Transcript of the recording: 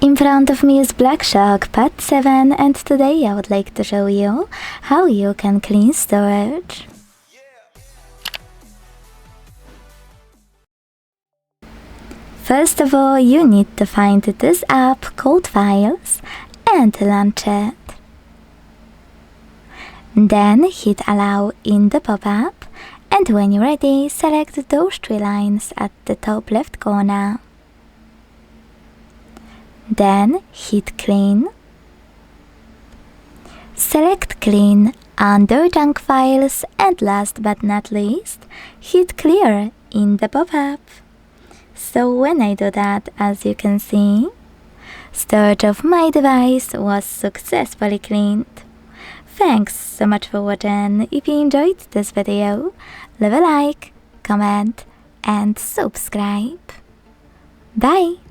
In front of me is Black Shark Pad 7, and today I would like to show you how you can clean storage. First of all, you need to find this app called Files and launch it. Then hit Allow in the pop-up, and when you're ready, select those three lines at the top left corner. Then hit Clean. Select Clean under Junk Files, and last but not least, hit Clear in the pop-up. So when I do that, as you can see, storage of my device was successfully cleaned. Thanks so much for watching. If you enjoyed this video, leave a like, comment and subscribe. Bye!